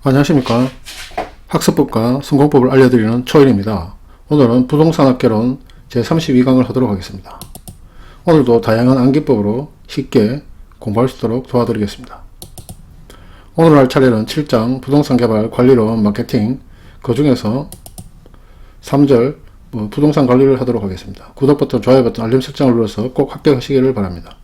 안녕하십니까. 학습법과 성공법을 알려드리는 초일입니다. 오늘은 부동산학개론 제32강을 하도록 하겠습니다. 오늘도 다양한 암기법으로 쉽게 공부할 수 있도록 도와드리겠습니다. 오늘 할 차례는 7장 부동산 개발 관리론 마케팅, 그 중에서 3절 부동산 관리를 하도록 하겠습니다. 구독 버튼, 좋아요 버튼, 알림 설정을 눌러서 꼭 합격하시기를 바랍니다.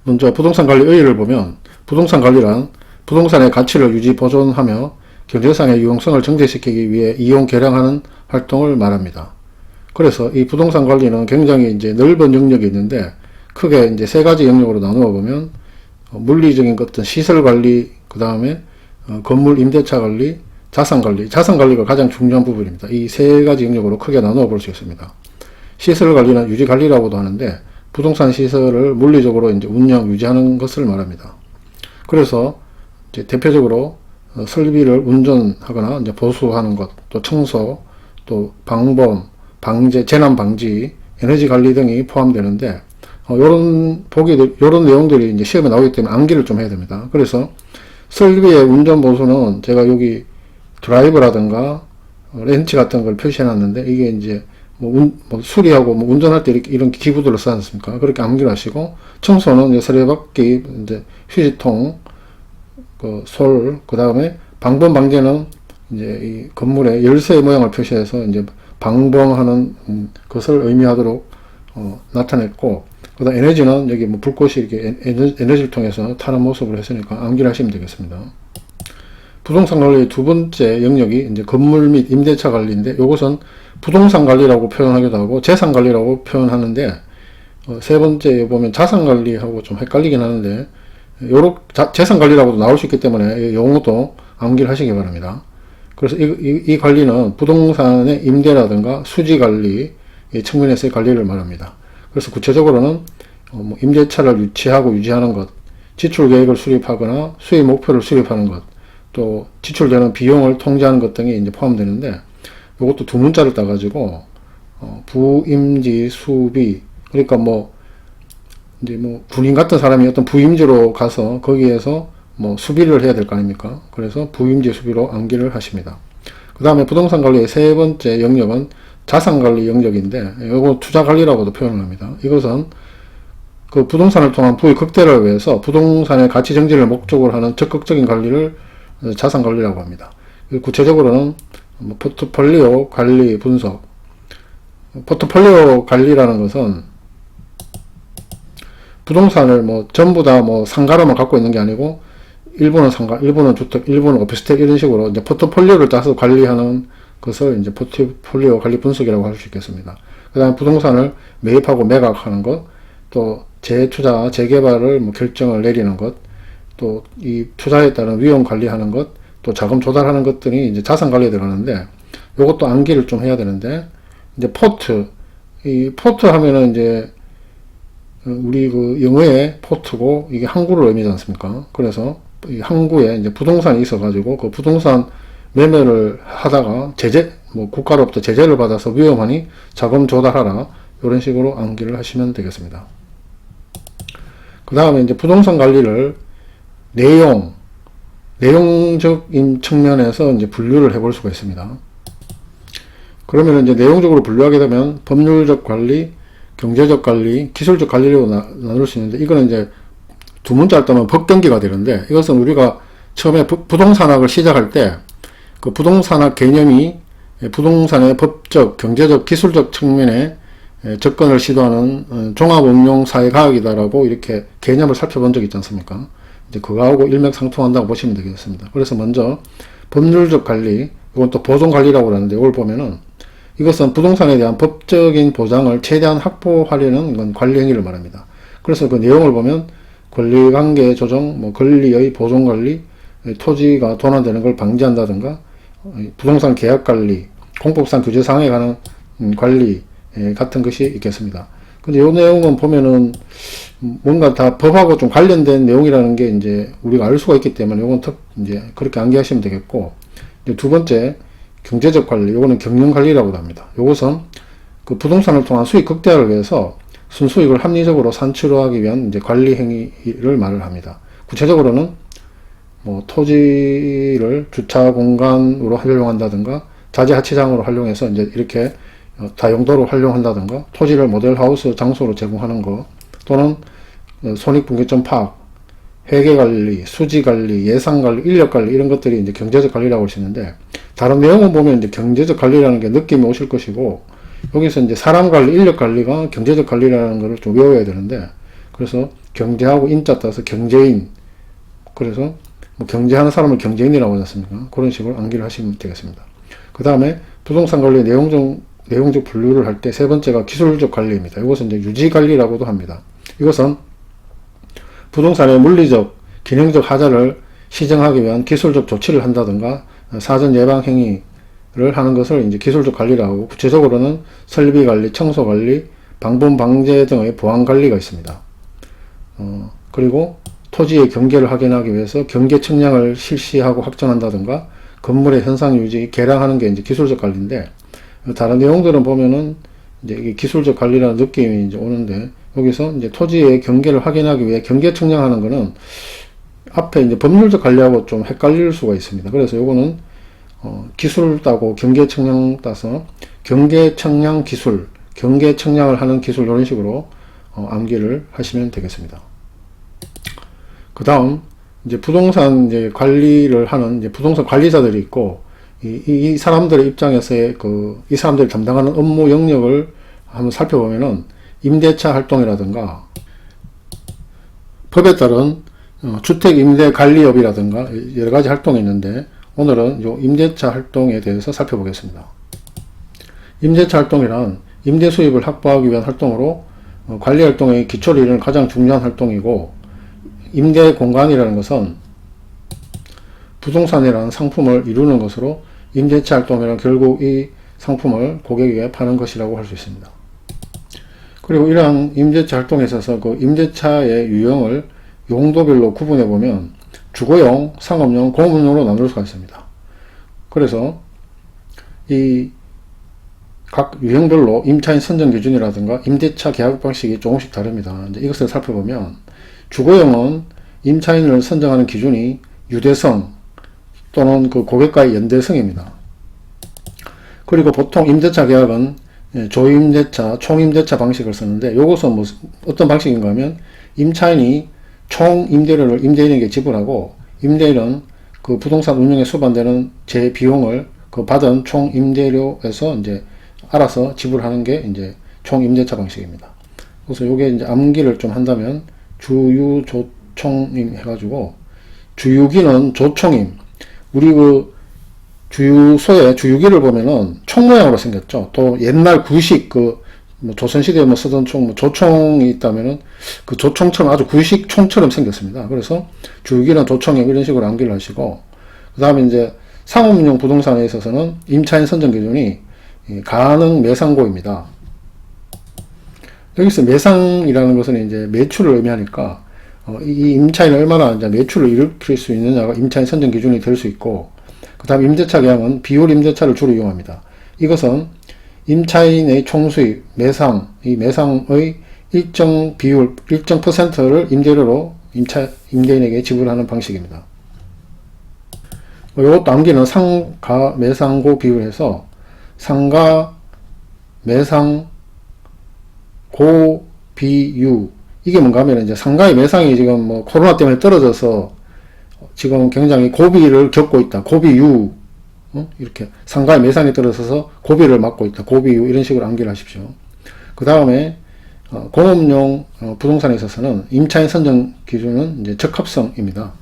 먼저 부동산 관리 의의를 보면, 부동산 관리란 부동산의 가치를 유지 보존하며 경제상의 유용성을 증대시키기 위해 이용 개량하는 활동을 말합니다. 그래서 이 부동산 관리는 굉장히 이제 넓은 영역이 있는데, 크게 이제 세 가지 영역으로 나누어 보면 물리적인 어떤 시설 관리, 그 다음에 건물 임대차 관리, 자산 관리. 자산 관리가 가장 중요한 부분입니다. 이 세 가지 영역으로 크게 나누어 볼 수 있습니다. 시설 관리는 유지 관리라고도 하는데, 부동산 시설을 물리적으로 이제 운영, 유지하는 것을 말합니다. 그래서 이제 대표적으로 설비를 운전하거나 이제 보수하는 것, 또 청소, 또 방범, 방제, 재난 방지, 에너지 관리 등이 포함되는데, 요런 내용들이 이제 시험에 나오기 때문에 암기를 좀 해야 됩니다. 그래서 설비의 운전 보수는 제가 여기 드라이브라든가 렌치 같은 걸 표시해 놨는데, 이게 이제 수리하고 운전할 때 이런 기구들을 쓰지 않습니까? 그렇게 암기를 하시고, 청소는 이제 서류바퀴, 이제 휴지통, 그 다음에 방범 방제는 이제 이 건물의 열쇠 모양을 표시해서 이제 방범하는 것을 의미하도록 나타냈고, 그 다음 에너지는 여기 불꽃이 이렇게 에너지를 통해서 타는 모습을 했으니까 암기를 하시면 되겠습니다. 부동산 관리의 두 번째 영역이 이제 건물 및 임대차 관리인데, 이것은 부동산 관리라고 표현하기도 하고 재산 관리라고 표현하는데, 세 번째 보면 자산 관리하고 좀 헷갈리긴 하는데, 재산 관리라고도 나올 수 있기 때문에 용어도 암기를 하시기 바랍니다. 그래서 이 관리는 부동산의 임대라든가 수지 관리 측면에서의 관리를 말합니다. 그래서 구체적으로는 임대차를 유치하고 유지하는 것, 지출 계획을 수립하거나 수익 목표를 수립하는 것, 또 지출되는 비용을 통제하는 것 등이 이제 포함되는데, 이것도 두 문자를 따가지고 부임지 수비, 그러니까 이제 군인 같은 사람이 어떤 부임지로 가서 거기에서 수비를 해야 될 거 아닙니까? 그래서 부임지 수비로 암기를 하십니다. 그 다음에 부동산 관리의 세 번째 영역은 자산 관리 영역인데, 이거 투자 관리라고도 표현을 합니다. 이것은 그 부동산을 통한 부의 극대화를 위해서 부동산의 가치 정진을 목적으로 하는 적극적인 관리를 자산 관리라고 합니다. 구체적으로는 포트폴리오 관리 분석. 포트폴리오 관리라는 것은 부동산을 전부 다 상가로만 갖고 있는 게 아니고, 일부는 상가, 일부는 주택, 일부는 오피스텔, 이런 식으로 이제 포트폴리오를 짜서 관리하는 것을 이제 포트폴리오 관리 분석이라고 할 수 있겠습니다. 그 다음에 부동산을 매입하고 매각하는 것, 또 재투자, 재개발을 결정을 내리는 것, 또 이 투자에 따른 위험 관리하는 것, 또 자금 조달하는 것들이 이제 자산 관리에 들어가는데, 요것도 암기를 좀 해야 되는데, 이제 이 포트 하면은 이제 우리 그 영어의 포트고, 이게 항구를 의미하지 않습니까? 그래서 이 항구에 이제 부동산이 있어가지고, 그 부동산 매매를 하다가 국가로부터 제재를 받아서 위험하니 자금 조달하라, 이런 식으로 암기를 하시면 되겠습니다. 그 다음에 이제 부동산 관리를 내용적인 측면에서 이제 분류를 해볼 수가 있습니다. 그러면 이제 내용적으로 분류하게 되면 법률적 관리, 경제적 관리, 기술적 관리로 나눌 수 있는데, 이거는 이제 두 문자를 따면 법경기가 되는데, 이것은 우리가 처음에 부동산학을 시작할 때 그 부동산학 개념이 부동산의 법적, 경제적, 기술적 측면에 접근을 시도하는 종합응용사회과학이다라고 이렇게 개념을 살펴본 적이 있지 않습니까? 이제 그거하고 일맥상통한다고 보시면 되겠습니다. 그래서 먼저 법률적 관리, 이건 또 보존관리라고 하는데, 이걸 보면은 이것은 부동산에 대한 법적인 보장을 최대한 확보하려는 건 관리 행위를 말합니다. 그래서 그 내용을 보면 권리관계 조정, 권리의 보존관리, 토지가 도난되는 걸 방지한다든가, 부동산 계약관리, 공법상 규제사항에 관한 관리 같은 것이 있겠습니다. 근데 이 내용은 보면은 뭔가 다 법하고 좀 관련된 내용이라는 게 이제 우리가 알 수가 있기 때문에 이건 이제 그렇게 암기하시면 되겠고, 이제 두 번째 경제적 관리, 요거는 경영관리라고도 합니다. 요것은 그 부동산을 통한 수익 극대화를 위해서 순수익을 합리적으로 산출하기 위한 이제 관리 행위를 말을 합니다. 구체적으로는 뭐 토지를 주차 공간으로 활용한다든가 자재 하치장으로 활용해서 이제 이렇게 다용도로 활용한다든가 토지를 모델하우스 장소로 제공하는 거, 또는 손익분기점 파악, 회계관리, 수지관리, 예산관리, 인력관리, 이런 것들이 이제 경제적 관리라고 할 수 있는데, 다른 내용을 보면 이제 경제적 관리라는 게 느낌이 오실 것이고, 여기서 이제 사람관리, 인력관리가 경제적 관리라는 것을 좀 외워야 되는데, 그래서 경제하고 인자 따서 경제인, 그래서 뭐 경제하는 사람을 경제인이라고 하지 않습니까? 그런 식으로 암기를 하시면 되겠습니다. 그 다음에 부동산 관리 내용적 분류를 할 때 세 번째가 기술적 관리입니다. 이것은 이제 유지관리라고도 합니다. 이것은 부동산의 물리적, 기능적 하자를 시정하기 위한 기술적 조치를 한다든가 사전 예방 행위를 하는 것을 이제 기술적 관리라고 하고, 구체적으로는 설비 관리, 청소 관리, 방분 방제 등의 보안 관리가 있습니다. 그리고 토지의 경계를 확인하기 위해서 경계 측량을 실시하고 확정한다든가 건물의 현상 유지, 개량하는 게 이제 기술적 관리인데, 다른 내용들은 보면은 이제 이게 기술적 관리라는 느낌이 이제 오는데, 여기서 이제 토지의 경계를 확인하기 위해 경계 측량하는 거는 앞에 이제 법률적 관리하고 좀 헷갈릴 수가 있습니다. 그래서 요거는 기술 따고 경계 측량 따서 경계 측량 기술, 경계 측량을 하는 기술, 이런 식으로 암기를 하시면 되겠습니다. 그 다음 이제 부동산 이제 관리를 하는 이제 부동산 관리자들이 있고, 이 사람들의 입장에서의 이 사람들이 담당하는 업무 영역을 한번 살펴보면은 임대차 활동이라든가 법에 따른 주택 임대 관리업이라든가 여러 가지 활동이 있는데, 오늘은 요 임대차 활동에 대해서 살펴보겠습니다. 임대차 활동이란 임대 수입을 확보하기 위한 활동으로 관리 활동의 기초를 이루는 가장 중요한 활동이고, 임대 공간이라는 것은 부동산이라는 상품을 이루는 것으로 임대차 활동이란 결국 이 상품을 고객에게 파는 것이라고 할 수 있습니다. 그리고 이러한 임대차 활동에 있어서 그 임대차의 유형을 용도별로 구분해 보면 주거용, 상업용, 공업용으로 나눌 수가 있습니다. 그래서 이 각 유형별로 임차인 선정 기준이라든가 임대차 계약 방식이 조금씩 다릅니다. 이제 이것을 살펴보면 주거용은 임차인을 선정하는 기준이 유대성 또는 그 고객과의 연대성입니다. 그리고 보통 임대차 계약은 조임대차, 총임대차 방식을 쓰는데, 이것은 뭐 어떤 방식인가 하면 임차인이 총 임대료를 임대인에게 지불하고, 임대인은 그 부동산 운영에 수반되는 제 비용을 그 받은 총 임대료에서 이제 알아서 지불하는 게 이제 총 임대차 방식입니다. 그래서 요게 이제 암기를 좀 한다면 주유 조총임 해가지고, 주유기는 조총임, 우리 그 주유소에 주유기를 보면은 총 모양으로 생겼죠. 또 옛날 구식 뭐 조선시대에 뭐 쓰던 총, 뭐 조총이 있다면은 그 조총처럼 아주 구식 총처럼 생겼습니다. 그래서 주유기는 조총임, 이런 식으로 암기를 하시고, 그 다음에 이제 상업용 부동산에 있어서는 임차인 선정 기준이 가능 매상고입니다. 여기서 매상이라는 것은 이제 매출을 의미하니까 이 임차인이 얼마나 이제 매출을 일으킬 수 있느냐가 임차인 선정 기준이 될 수 있고, 그 다음 임대차 계약은 비율 임대차를 주로 이용합니다. 이것은 임차인의 총수입, 매상, 이 매상의 일정 비율, 일정 퍼센트를 임대료로 임대인에게 지불하는 방식입니다. 이것도 암기는 상가 매상고 비율에서 상가 매상 고 비유, 이게 뭔가 하면 이제 상가의 매상이 지금 뭐 코로나 때문에 떨어져서 지금 굉장히 고비를 겪고 있다. 고비유, 이렇게 상가의 매상이 떨어져서 고비를 맞고 있다. 고비유, 이런 식으로 암기를 하십시오. 그 다음에 공업용 부동산에 있어서는 임차인 선정 기준은 이제 적합성입니다.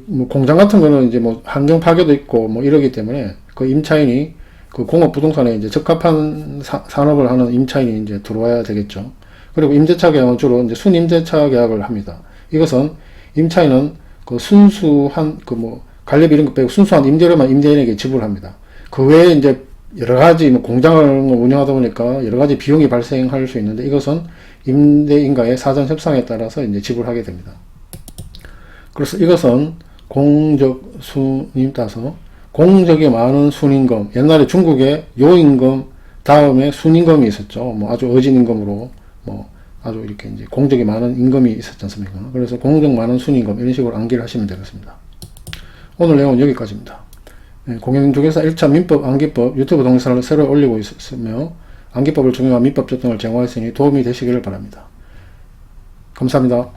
뭐 공장 같은 거는 이제 뭐 환경 파괴도 있고 뭐 이러기 때문에 그 임차인이 그 공업 부동산에 이제 적합한 산업을 하는 임차인이 이제 들어와야 되겠죠. 그리고 임대차 계약은 주로 이제 순임대차 계약을 합니다. 이것은 임차인은 그 순수한 그 뭐 관리비 이런 것 빼고 순수한 임대료만 임대인에게 지불합니다. 그 외에 이제 여러 가지 뭐 공장을 운영하다 보니까 여러 가지 비용이 발생할 수 있는데, 이것은 임대인과의 사전 협상에 따라서 이제 지불하게 됩니다. 그래서 이것은 공적 순임 따서 공적이 많은 순임금, 옛날에 중국에 요임금 다음에 순임금이 있었죠. 뭐 아주 어진 임금으로 뭐 아주 이렇게 이제 공적이 많은 임금이 있었지 않습니까? 그래서 공적 많은 순임금 이런 식으로 암기를 하시면 되겠습니다. 오늘 내용은 여기까지입니다. 공인중개사 1차 민법 암기법 유튜브 동영상을 새로 올리고 있으며 암기법을 적용한 민법적 등을 제공하였으니 도움이 되시기를 바랍니다. 감사합니다.